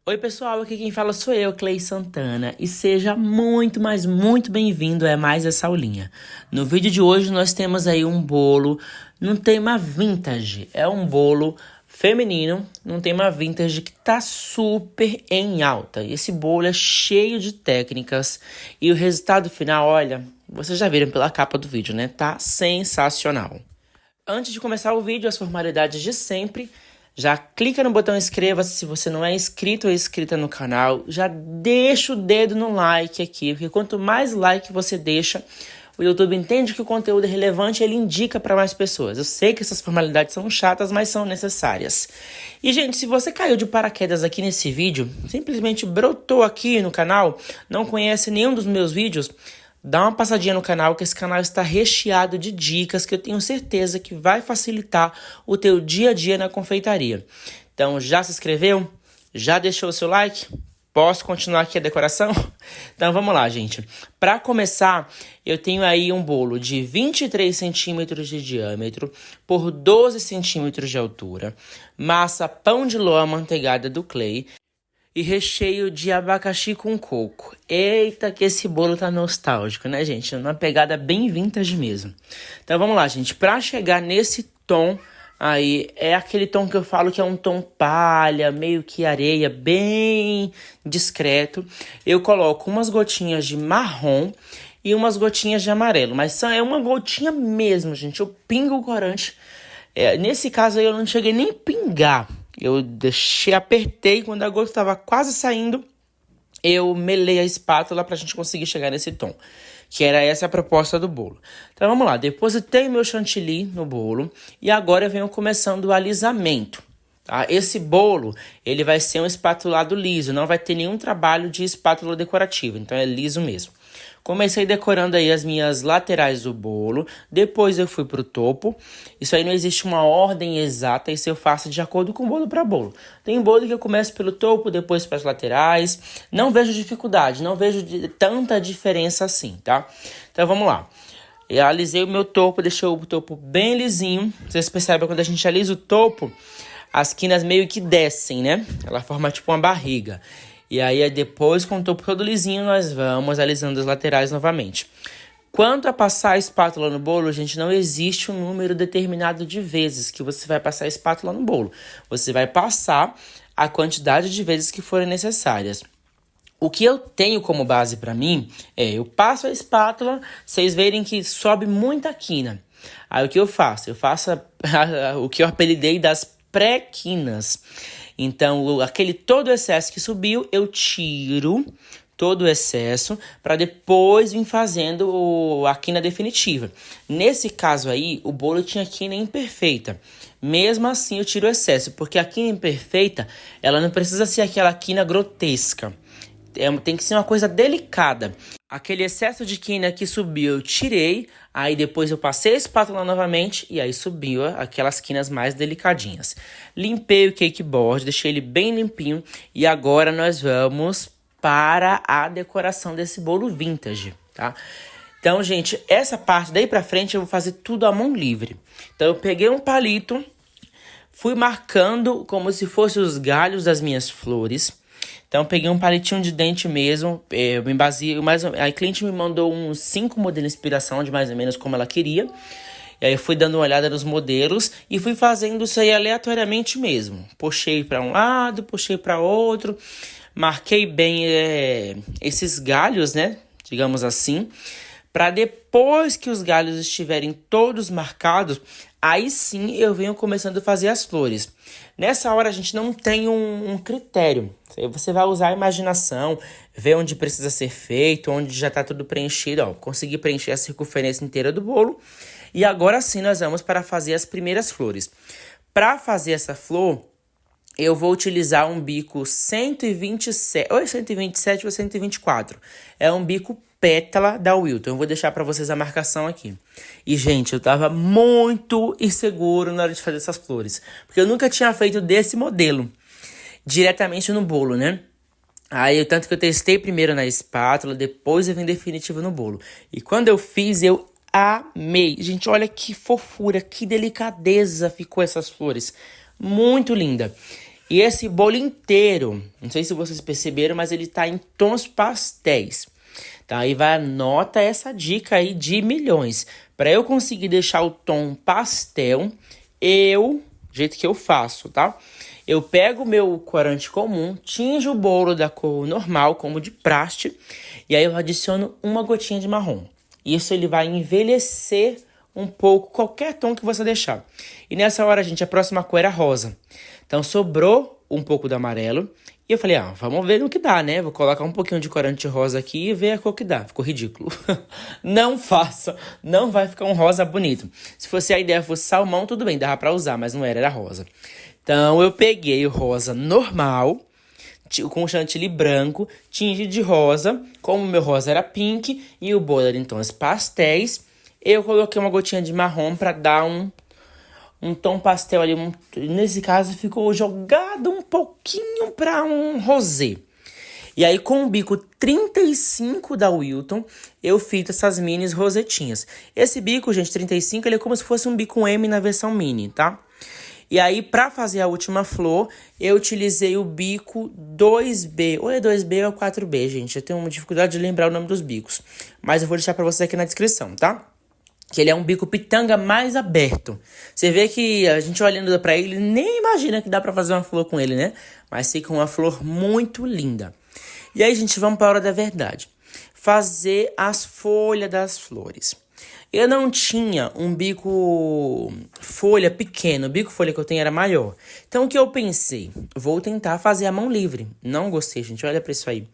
Oi pessoal, aqui quem fala sou eu, Clay Santana, e seja muito, mas muito bem-vindo a mais essa aulinha. No vídeo de hoje nós temos aí um bolo num tema vintage, é um bolo feminino num tema vintage que tá super em alta. Esse bolo é cheio de técnicas e o resultado final, olha, vocês já viram pela capa do vídeo, né? Tá sensacional. Antes de começar o vídeo, as formalidades de sempre. Já clica no botão inscreva-se se você não é inscrito ou inscrita no canal. Já deixa o dedo no like aqui, porque quanto mais like você deixa, o YouTube entende que o conteúdo é relevante e ele indica para mais pessoas. Eu sei que essas formalidades são chatas, mas são necessárias. E, gente, se você caiu de paraquedas aqui nesse vídeo, simplesmente brotou aqui no canal, não conhece nenhum dos meus vídeos, dá uma passadinha no canal, que esse canal está recheado de dicas que eu tenho certeza que vai facilitar o teu dia a dia na confeitaria. Então, já se inscreveu? Já deixou o seu like? Posso continuar aqui a decoração? Então, vamos lá, gente. Para começar, eu tenho aí um bolo de 23 centímetros de diâmetro por 12 centímetros de altura, massa pão de ló amanteigada do Clay, e recheio de abacaxi com coco. Eita, que esse bolo tá nostálgico, né, gente? Uma pegada bem vintage mesmo. Então vamos lá, gente. Pra chegar nesse tom aí, é aquele tom que eu falo que é um tom palha, meio que areia, bem discreto. Eu coloco umas gotinhas de marrom e umas gotinhas de amarelo. Mas é uma gotinha mesmo, gente. Eu pingo o corante. Nesse caso aí eu não cheguei nem a pingar. Eu deixei, apertei, quando a gota estava quase saindo, eu melei a espátula para a gente conseguir chegar nesse tom. Que era essa a proposta do bolo. Então vamos lá, depositei meu chantilly no bolo e agora eu venho começando o alisamento. Tá? Esse bolo, ele vai ser um espatulado liso, não vai ter nenhum trabalho de espátula decorativa, então é liso mesmo. Comecei decorando aí as minhas laterais do bolo, depois eu fui pro topo. Isso aí não existe uma ordem exata, isso eu faço de acordo com bolo para bolo. Tem bolo que eu começo pelo topo, depois para as laterais. Não vejo dificuldade, não vejo tanta diferença assim, tá? Então vamos lá. Eu alisei o meu topo, deixei o topo bem lisinho. Vocês percebem quando a gente alisa o topo, as quinas meio que descem, né? Ela forma tipo uma barriga. E aí, depois, com o topo todo lisinho, nós vamos alisando as laterais novamente. Quanto a passar a espátula no bolo, gente, não existe um número determinado de vezes que você vai passar a espátula no bolo. Você vai passar a quantidade de vezes que forem necessárias. O que eu tenho como base para mim é, eu passo a espátula, vocês verem que sobe muita quina. Aí o que eu faço? Eu faço o que eu apelidei das pré-quinas. Então, aquele todo o excesso que subiu, eu tiro todo o excesso para depois vir fazendo a quina definitiva. Nesse caso aí, o bolo tinha quina imperfeita. Mesmo assim, eu tiro o excesso, porque a quina imperfeita, ela não precisa ser aquela quina grotesca. Tem que ser uma coisa delicada. Aquele excesso de quina que subiu, eu tirei. Aí depois eu passei a espátula novamente e aí subiu aquelas quinas mais delicadinhas. Limpei o cake board, deixei ele bem limpinho. E agora nós vamos para a decoração desse bolo vintage, tá? Então, gente, essa parte daí pra frente eu vou fazer tudo à mão livre. Então eu peguei um palito, fui marcando como se fossem os galhos das minhas flores. Então, peguei um palitinho de dente mesmo, eu me baseei, a cliente me mandou uns 5 modelos de inspiração de mais ou menos como ela queria. E aí eu fui dando uma olhada nos modelos e fui fazendo isso aí aleatoriamente mesmo. Puxei para um lado, puxei para outro, marquei bem esses galhos, né, digamos assim, para depois que os galhos estiverem todos marcados, aí sim eu venho começando a fazer as flores. Nessa hora a gente não tem um critério. Você vai usar a imaginação, ver onde precisa ser feito, onde já está tudo preenchido. Ó, consegui preencher a circunferência inteira do bolo. E agora sim nós vamos para fazer as primeiras flores. Para fazer essa flor, eu vou utilizar um bico 127, ou 127 ou 124. É um bico pétala da Wilton. Eu vou deixar para vocês a marcação aqui. E, gente, eu tava muito inseguro na hora de fazer essas flores. Porque eu nunca tinha feito desse modelo. Diretamente no bolo, né? Aí, tanto que eu testei primeiro na espátula, depois eu vim definitivo no bolo. E quando eu fiz, eu amei. Gente, olha que fofura, que delicadeza ficou essas flores. Muito linda. E esse bolo inteiro, não sei se vocês perceberam, mas ele tá em tons pastéis. Tá? Aí vai, anota essa dica aí de milhões. Para eu conseguir deixar o tom pastel, do jeito que eu faço, tá? Eu pego o meu corante comum, tinjo o bolo da cor normal, como de praste, e aí eu adiciono uma gotinha de marrom. Isso ele vai envelhecer um pouco qualquer tom que você deixar. E nessa hora, gente, a próxima cor era rosa. Então sobrou um pouco do amarelo. E eu falei, vamos ver no que dá, né? Vou colocar um pouquinho de corante rosa aqui e ver a cor que dá. Ficou ridículo. Não faça. Não vai ficar um rosa bonito. Se fosse a ideia fosse salmão, tudo bem, dava pra usar, mas não era rosa. Então eu peguei o rosa normal, com chantilly branco, tingi de rosa. Como o meu rosa era pink e o bolo era em tons pastéis, eu coloquei uma gotinha de marrom pra dar um tom pastel ali. Nesse caso ficou jogado um pouquinho pra um rosé. E aí com o bico 35 da Wilton, eu fiz essas minis rosetinhas. Esse bico, gente, 35, ele é como se fosse um bico M na versão mini, tá? E aí, pra fazer a última flor, eu utilizei o bico 2B. Ou é 2B ou é 4B, gente. Eu tenho uma dificuldade de lembrar o nome dos bicos. Mas eu vou deixar pra vocês aqui na descrição, tá? Que ele é um bico pitanga mais aberto. Você vê que a gente olhando pra ele, nem imagina que dá pra fazer uma flor com ele, né? Mas fica uma flor muito linda. E aí, gente, vamos pra hora da verdade. Fazer as folhas das flores. Eu não tinha um bico folha pequeno, o bico folha que eu tenho era maior. Então o que eu pensei? Vou tentar fazer a mão livre. Não gostei, gente, olha pra isso aí.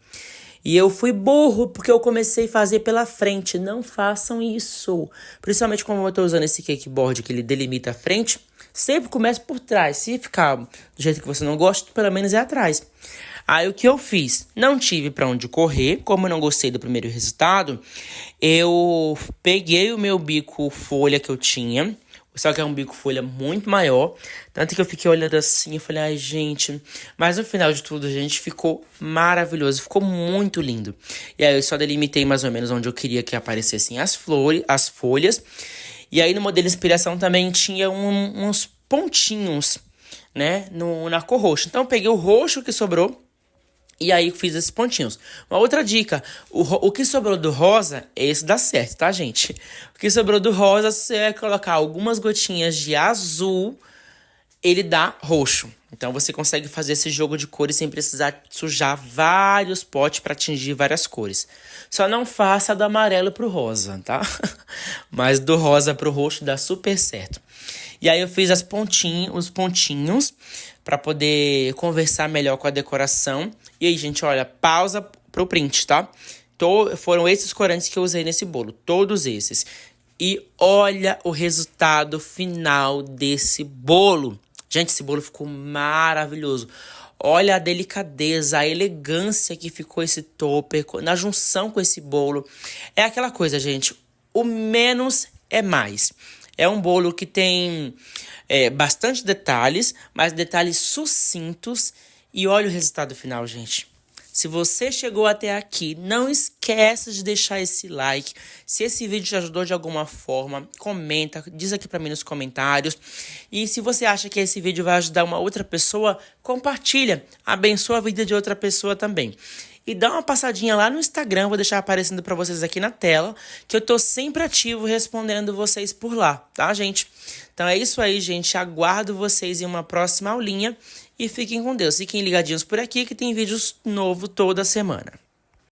E eu fui burro, porque eu comecei a fazer pela frente. Não façam isso. Principalmente quando eu tô usando esse cakeboard que ele delimita a frente. Sempre comece por trás. Se ficar do jeito que você não gosta, pelo menos é atrás. Aí o que eu fiz? Não tive pra onde correr. Como eu não gostei do primeiro resultado, eu peguei o meu bico folha que eu tinha. Só que é um bico folha muito maior. Tanto que eu fiquei olhando assim e falei, ai, gente. Mas no final de tudo, gente, ficou maravilhoso. Ficou muito lindo. E aí eu só delimitei mais ou menos onde eu queria que aparecessem as flores, as folhas. E aí no modelo inspiração também tinha uns pontinhos, né, na cor roxa. Então eu peguei o roxo que sobrou. E aí fiz esses pontinhos. Uma outra dica, o que sobrou do rosa, esse dá certo, tá, gente? O que sobrou do rosa, você vai colocar algumas gotinhas de azul, ele dá roxo. Então você consegue fazer esse jogo de cores sem precisar sujar vários potes para atingir várias cores. Só não faça do amarelo pro rosa, tá? Mas do rosa pro roxo dá super certo. E aí eu fiz os pontinhos para poder conversar melhor com a decoração. E aí, gente, olha, pausa pro print, tá? Foram esses corantes que eu usei nesse bolo, todos esses. E olha o resultado final desse bolo. Gente, esse bolo ficou maravilhoso. Olha a delicadeza, a elegância que ficou esse topper na junção com esse bolo. É aquela coisa, gente, o menos é mais. É um bolo que tem bastante detalhes, mas detalhes sucintos. E olha o resultado final, gente. Se você chegou até aqui, não esqueça de deixar esse like. Se esse vídeo te ajudou de alguma forma, comenta, diz aqui pra mim nos comentários. E se você acha que esse vídeo vai ajudar uma outra pessoa, compartilha. Abençoa a vida de outra pessoa também. E dá uma passadinha lá no Instagram, vou deixar aparecendo pra vocês aqui na tela, que eu tô sempre ativo respondendo vocês por lá, tá, gente? Então é isso aí, gente. Aguardo vocês em uma próxima aulinha. E fiquem com Deus. Fiquem ligadinhos por aqui que tem vídeos novos toda semana.